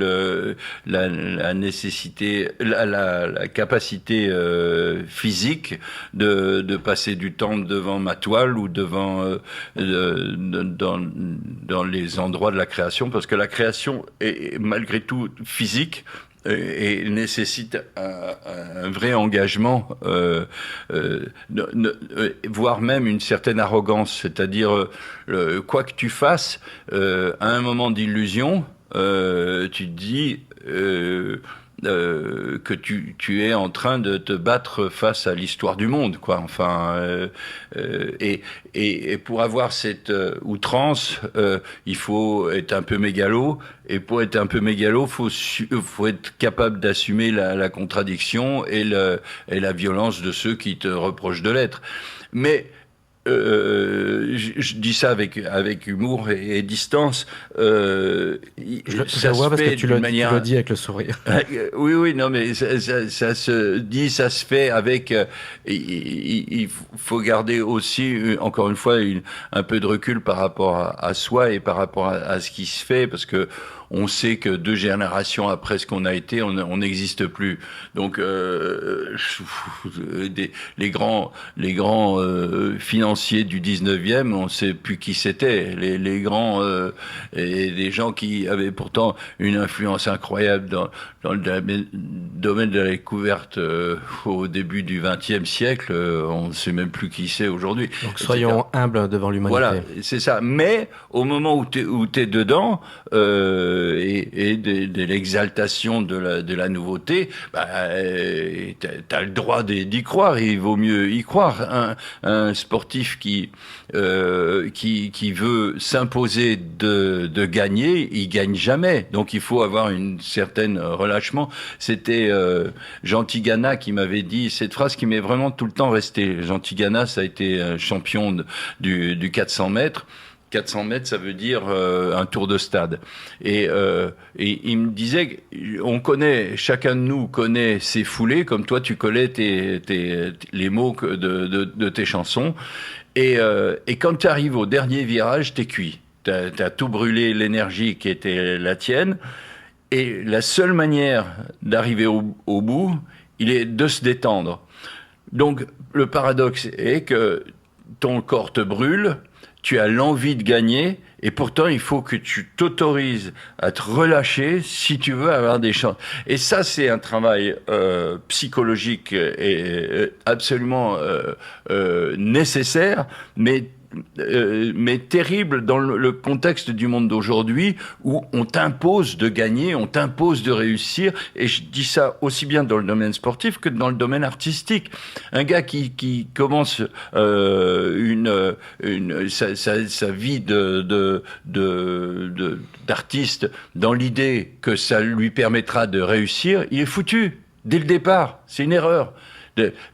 la nécessité, la capacité physique de passer du temps devant ma toile ou devant dans les endroits de la création, parce que la création est malgré tout physique et nécessite un vrai engagement, voire même une certaine arrogance, c'est-à-dire quoi que tu fasses, à un moment d'illusion, tu te dis que tu es en train de te battre face à l'histoire du monde, quoi. Enfin, et pour avoir cette outrance, il faut être un peu mégalo. Et pour être un peu mégalo, faut être capable d'assumer la contradiction et la violence de ceux qui te reprochent de l'être. Mais je dis ça avec humour et distance. Je vois parce que tu le dis avec le sourire. Oui, non, mais ça se dit, ça se fait avec. Il faut garder aussi, encore une fois, un peu de recul par rapport à soi et par rapport à ce qui se fait, parce que on sait que 2 générations après ce qu'on a été, on n'existe plus. Donc les grands financiers du 19e, on ne sait plus qui c'était. Les grands et des gens qui avaient pourtant une influence incroyable dans le domaine de la découverte au début du XXe siècle, on ne sait même plus qui c'est aujourd'hui. Donc soyons humbles devant l'humanité. Voilà, c'est ça. Mais au moment où t'es dedans, et de l'exaltation de la nouveauté, t'as le droit d'y croire. Il vaut mieux y croire. Un sportif qui veut s'imposer de gagner, il gagne jamais. Donc il faut avoir une certaine relâchement. C'était Jean Tigana qui m'avait dit cette phrase qui m'est vraiment tout le temps restée. Jean Tigana, ça a été champion du 400 mètres, 400 mètres, ça veut dire un tour de stade. Et il me disait, chacun de nous connaît ses foulées, comme toi tu connais les mots de tes chansons. Et quand tu arrives au dernier virage, t'es cuit. T'as tout brûlé, l'énergie qui était la tienne. Et la seule manière d'arriver au bout, il est de se détendre. Donc, le paradoxe est que ton corps te brûle, tu as l'envie de gagner, et pourtant, il faut que tu t'autorises à te relâcher si tu veux avoir des chances. Et ça, c'est un travail psychologique et absolument nécessaire, mais terrible dans le contexte du monde d'aujourd'hui où on t'impose de gagner, on t'impose de réussir, et je dis ça aussi bien dans le domaine sportif que dans le domaine artistique. Un gars qui commence sa vie d'artiste dans l'idée que ça lui permettra de réussir, il est foutu dès le départ. C'est une erreur.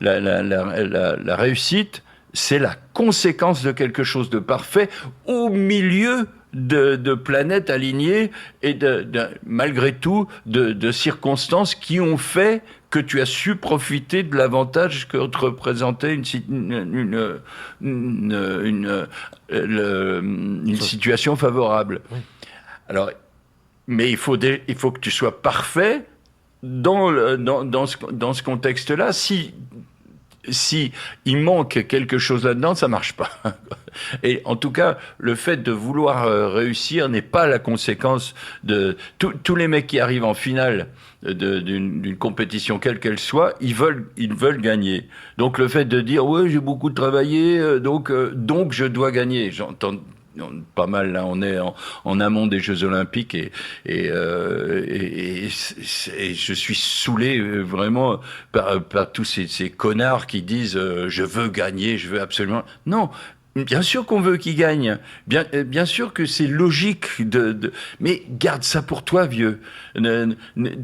La réussite, c'est la conséquence de quelque chose de parfait au milieu de planètes alignées et malgré tout de circonstances qui ont fait que tu as su profiter de l'avantage que te représentait une situation favorable. Oui. Alors, mais il faut que tu sois parfait dans ce contexte-là. Si il manque quelque chose là-dedans, ça marche pas. Et en tout cas, le fait de vouloir réussir n'est pas la conséquence de tous les mecs qui arrivent en finale d'une compétition quelle qu'elle soit, ils veulent gagner. Donc le fait de dire ouais, j'ai beaucoup travaillé, donc je dois gagner. J'entends pas mal là, on est en amont des Jeux Olympiques et je suis saoulé vraiment par tous ces connards qui disent je veux gagner, je veux absolument. Non, bien sûr qu'on veut qu'ils gagnent, bien sûr que c'est logique mais garde ça pour toi, vieux.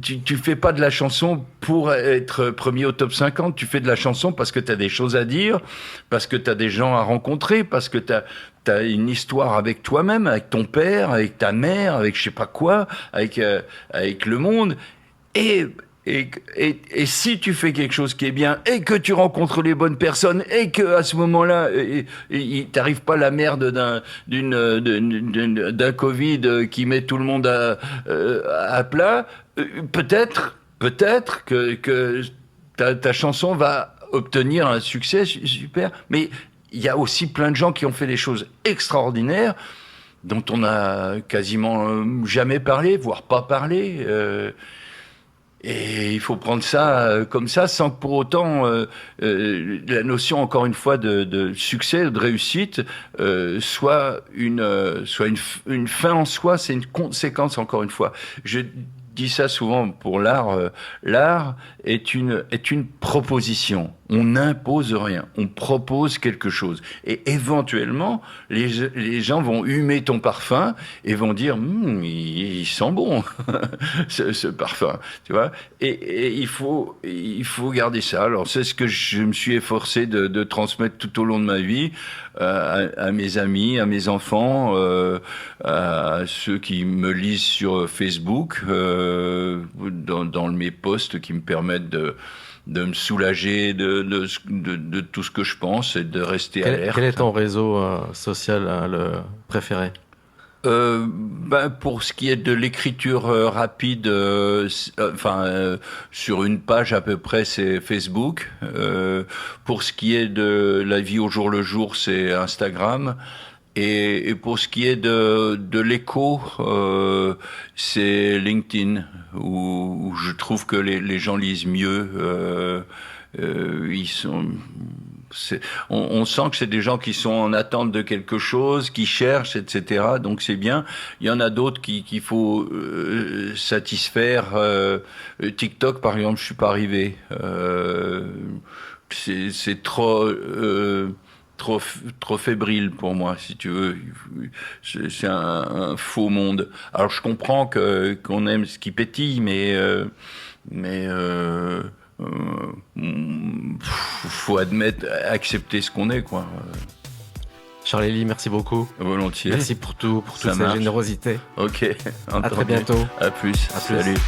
Tu fais pas de la chanson pour être premier au top 50, tu fais de la chanson parce que t'as des choses à dire, parce que t'as des gens à rencontrer, parce que t'as une histoire avec toi-même, avec ton père, avec ta mère, avec je sais pas quoi, avec le monde. Et si tu fais quelque chose qui est bien, et que tu rencontres les bonnes personnes, et que à ce moment-là, il t'arrive pas la merde d'un Covid qui met tout le monde à plat, peut-être que ta chanson va obtenir un succès super, mais il y a aussi plein de gens qui ont fait des choses extraordinaires dont on a quasiment jamais parlé, voire pas parlé. Et il faut prendre ça comme ça, sans que pour autant la notion, encore une fois, de succès, de réussite, soit une fin en soi, c'est une conséquence, encore une fois. Je dis ça souvent pour l'art. L'art est une proposition. On n'impose rien, on propose quelque chose. Et éventuellement, les gens vont humer ton parfum et vont dire il sent bon ce parfum, tu vois. Et il faut garder ça. Alors c'est ce que je me suis efforcé de transmettre tout au long de ma vie à mes amis, à mes enfants, à ceux qui me lisent sur Facebook, dans mes posts qui me permettent de me soulager de tout ce que je pense et de rester alerte. Quel est ton réseau social le préféré ? Pour ce qui est de l'écriture rapide, sur une page à peu près, c'est Facebook. Pour ce qui est de la vie au jour le jour, c'est Instagram. Et pour ce qui est de l'écho, c'est LinkedIn, où je trouve que les gens lisent mieux. On sent que c'est des gens qui sont en attente de quelque chose, qui cherchent, etc. Donc c'est bien. Il y en a d'autres qu'il faut satisfaire. TikTok, par exemple, je suis pas arrivé. C'est trop fébrile pour moi, si tu veux. C'est un faux monde. Alors je comprends qu'on aime ce qui pétille, mais faut accepter ce qu'on est, quoi. Charlélie, merci beaucoup. Volontiers. Merci pour tout, pour toute Ça cette marche. générosité. Ok. À très Entendu. bientôt. À plus. À plus. Salut.